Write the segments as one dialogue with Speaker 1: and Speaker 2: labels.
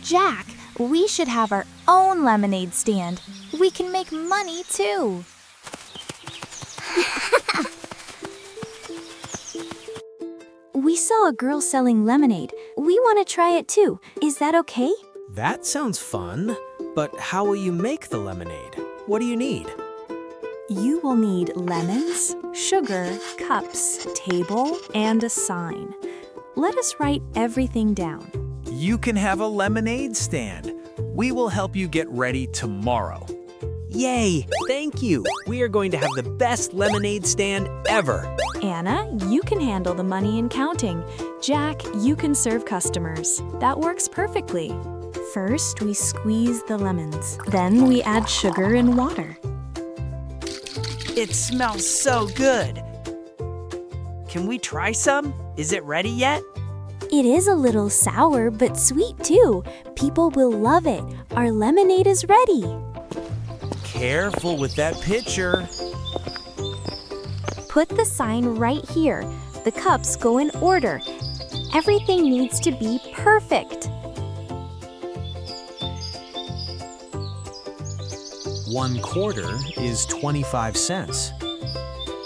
Speaker 1: Jack, we should have our own lemonade stand. We can make money too. We saw a girl selling lemonade. We want to try it too. Is that okay?
Speaker 2: That sounds fun, but how will you make the lemonade? What do you need?
Speaker 3: You will need lemons, sugar, cups, table, and a sign. Let us write everything down.
Speaker 4: You can have a lemonade stand. We will help you get ready tomorrow.
Speaker 2: Yay! Thank you! We are going to have the best lemonade stand ever!
Speaker 3: Anna, you can handle the money and counting. Jack, you can serve customers. That works perfectly. First, we squeeze the lemons. Then we add sugar and water.
Speaker 4: It smells so good. Can we try some? Is it ready yet?
Speaker 1: It is a little sour, but sweet too. People will love it. Our lemonade is ready.
Speaker 4: Careful with that pitcher.
Speaker 1: Put the sign right here. The cups go in order. Everything needs to be perfect.
Speaker 2: 1/4 is 25 cents.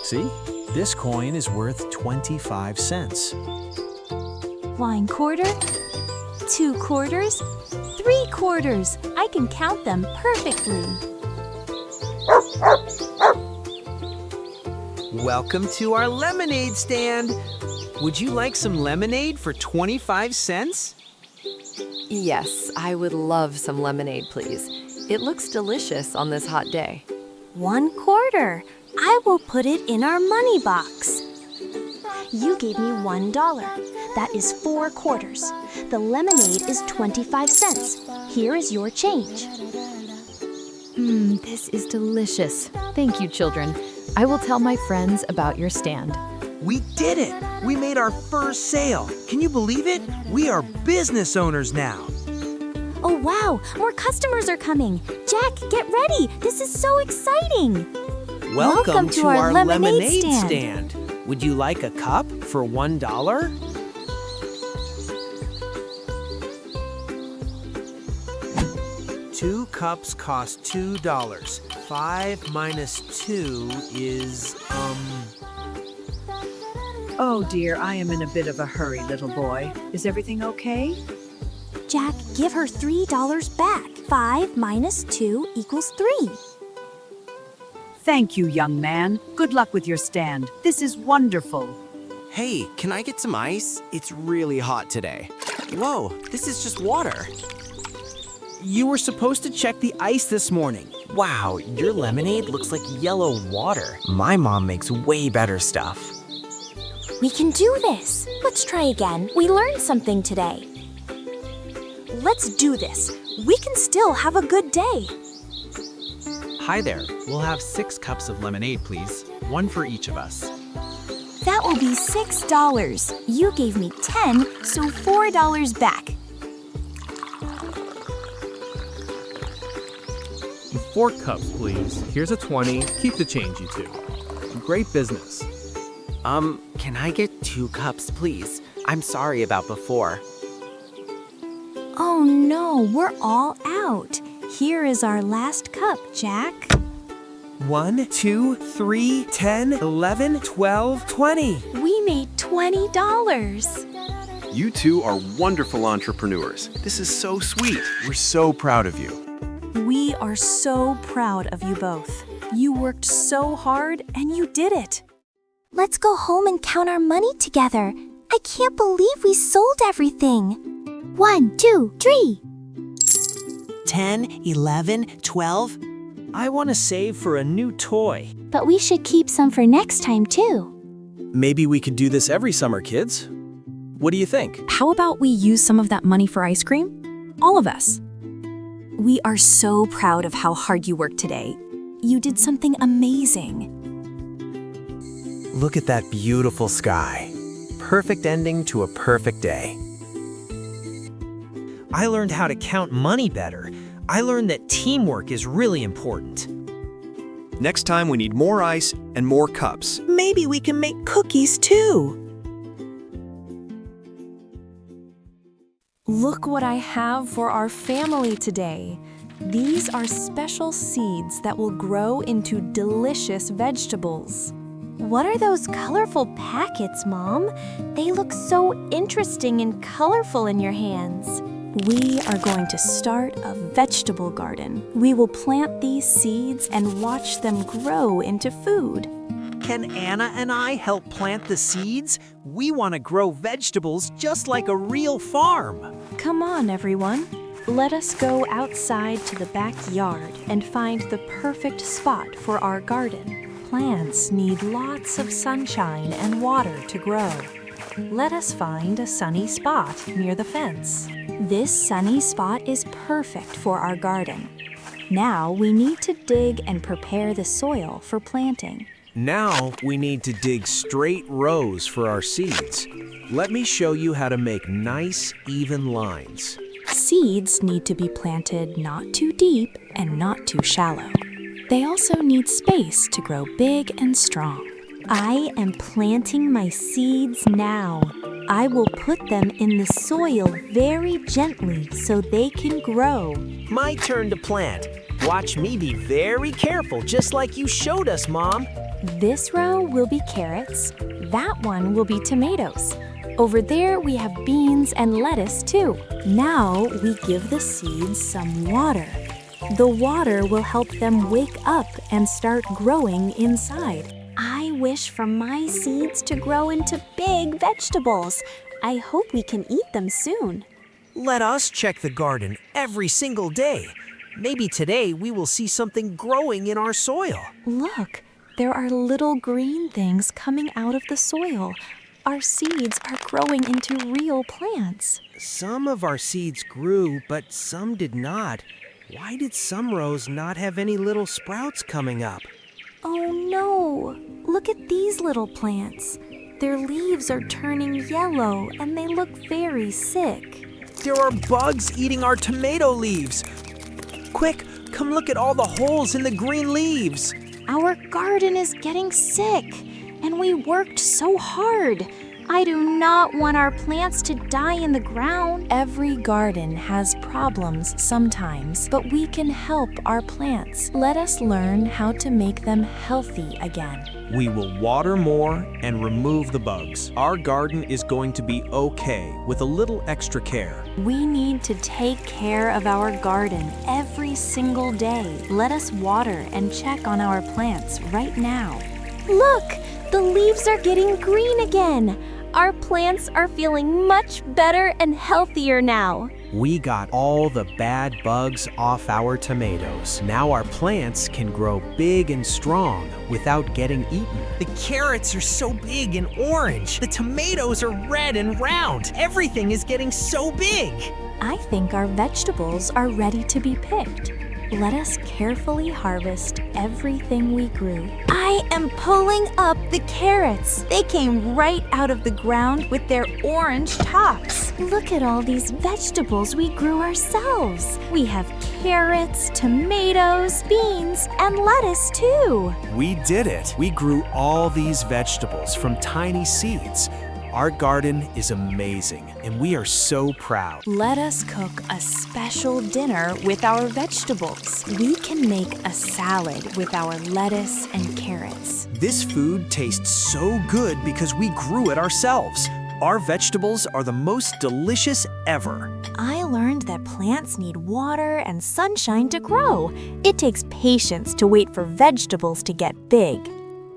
Speaker 2: See? This coin is worth 25 cents.
Speaker 1: 1/4, 2/4, 3/4. I can count them perfectly.
Speaker 2: Welcome to our lemonade stand. Would you like some lemonade for 25 cents?
Speaker 5: Yes, I would love some lemonade, please. It looks delicious on this hot day.
Speaker 1: 1/4. I will put it in our money box. You gave me $1. That is 4/4. The lemonade is 25 cents. Here is your change.
Speaker 5: This is delicious. Thank you, children. I will tell my friends about your stand.
Speaker 4: We did it! We made our first sale. Can you believe it? We are business owners now.
Speaker 1: Oh wow, more customers are coming. Jack, get ready. This is so exciting.
Speaker 2: Welcome to our lemonade stand. Would you like a cup for $1? Two cups cost $2. 5 minus 2 is,
Speaker 6: Oh dear, I am in a bit of a hurry, little boy. Is everything okay?
Speaker 1: Jack, give her $3 back. 5 minus 2 equals 3.
Speaker 6: Thank you, young man. Good luck with your stand. This is wonderful.
Speaker 7: Hey, can I get some ice? It's really hot today. Whoa, this is just water.
Speaker 2: You were supposed to check the ice this morning.
Speaker 7: Wow, your lemonade looks like yellow water. My mom makes way better stuff.
Speaker 1: We can do this. Let's try again. We learned something today. Let's do this. We can still have a good day.
Speaker 8: Hi there. We'll have 6 cups of lemonade, please. 1 for each of us.
Speaker 1: That will be $6. You gave me 10, so $4 back.
Speaker 9: 4 cups, please. Here's a 20. Keep the change, you two. Great business.
Speaker 7: Can I get 2 cups, please? I'm sorry about before.
Speaker 1: Oh no, we're all out. Here is our last cup, Jack.
Speaker 4: 1, 2, 3, 10, 11, 12, 20.
Speaker 1: We made $20.
Speaker 10: You two are wonderful entrepreneurs. This is so sweet. We're so proud of you.
Speaker 3: We are so proud of you both. You worked so hard and you did it.
Speaker 1: Let's go home and count our money together. I can't believe we sold everything. 1, 2, 3.
Speaker 2: 10, 11, 12. I want to save for a new toy.
Speaker 1: But we should keep some for next time too.
Speaker 2: Maybe we could do this every summer, kids. What do you think?
Speaker 3: How about we use some of that money for ice cream? All of us. We are so proud of how hard you worked today. You did something amazing.
Speaker 7: Look at that beautiful sky. Perfect ending to a perfect day.
Speaker 11: I learned how to count money better. I learned that teamwork is really important.
Speaker 10: Next time we need more ice and more cups.
Speaker 6: Maybe we can make cookies too.
Speaker 3: Look what I have for our family today. These are special seeds that will grow into delicious vegetables.
Speaker 1: What are those colorful packets, Mom? They look so interesting and colorful in your hands.
Speaker 3: We are going to start a vegetable garden. We will plant these seeds and watch them grow into food.
Speaker 4: Can Anna and I help plant the seeds? We want to grow vegetables just like a real farm.
Speaker 3: Come on, everyone. Let us go outside to the backyard and find the perfect spot for our garden. Plants need lots of sunshine and water to grow. Let us find a sunny spot near the fence. This sunny spot is perfect for our garden. Now we need to dig and prepare the soil for planting.
Speaker 11: Now we need to dig straight rows for our seeds. Let me show you how to make nice, even lines.
Speaker 3: Seeds need to be planted not too deep and not too shallow. They also need space to grow big and strong.
Speaker 1: I am planting my seeds now. I will put them in the soil very gently so they can grow.
Speaker 11: My turn to plant. Watch me be very careful, just like you showed us, Mom.
Speaker 3: This row will be carrots. That one will be tomatoes. Over there we have beans and lettuce too. Now we give the seeds some water. The water will help them wake up and start growing inside.
Speaker 1: I wish for my seeds to grow into big vegetables. I hope we can eat them soon.
Speaker 11: Let us check the garden every single day. Maybe today we will see something growing in our soil.
Speaker 3: Look, there are little green things coming out of the soil. Our seeds are growing into real plants.
Speaker 11: Some of our seeds grew, but some did not. Why did some rows not have any little sprouts coming up?
Speaker 1: Oh no! Look at these little plants. Their leaves are turning yellow and they look very sick.
Speaker 11: There are bugs eating our tomato leaves. Quick, come look at all the holes in the green leaves.
Speaker 1: Our garden is getting sick, and we worked so hard. I do not want our plants to die in the ground.
Speaker 3: Every garden has problems sometimes, but we can help our plants. Let us learn how to make them healthy again.
Speaker 8: We will water more and remove the bugs. Our garden is going to be okay with a little extra care.
Speaker 3: We need to take care of our garden every single day. Let us water and check on our plants right now.
Speaker 1: Look, the leaves are getting green again. Our plants are feeling much better and healthier now.
Speaker 11: We got all the bad bugs off our tomatoes. Now our plants can grow big and strong without getting eaten. The carrots are so big and orange. The tomatoes are red and round. Everything is getting so big.
Speaker 3: I think our vegetables are ready to be picked. Let us carefully harvest everything we grew.
Speaker 1: I am pulling up the carrots. They came right out of the ground with their orange tops. Look at all these vegetables we grew ourselves. We have carrots, tomatoes, beans, and lettuce too.
Speaker 11: We did it. We grew all these vegetables from tiny seeds. Our garden is amazing, and we are so proud.
Speaker 3: Let us cook a special dinner with our vegetables. We can make a salad with our lettuce and carrots.
Speaker 11: This food tastes so good because we grew it ourselves. Our vegetables are the most delicious ever.
Speaker 1: I learned that plants need water and sunshine to grow. It takes patience to wait for vegetables to get big.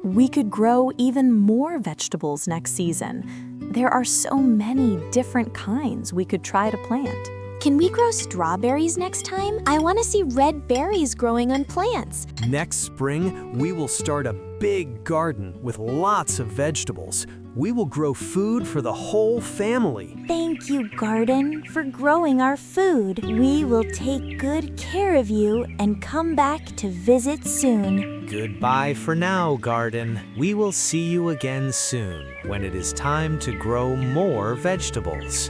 Speaker 3: We could grow even more vegetables next season. There are so many different kinds we could try to plant.
Speaker 1: Can we grow strawberries next time? I want to see red berries growing on plants.
Speaker 11: Next spring, we will start a big garden with lots of vegetables. We will grow food for the whole family.
Speaker 1: Thank you, garden, for growing our food. We will take good care of you and come back to visit soon.
Speaker 11: Goodbye for now, garden. We will see you again soon when it is time to grow more vegetables.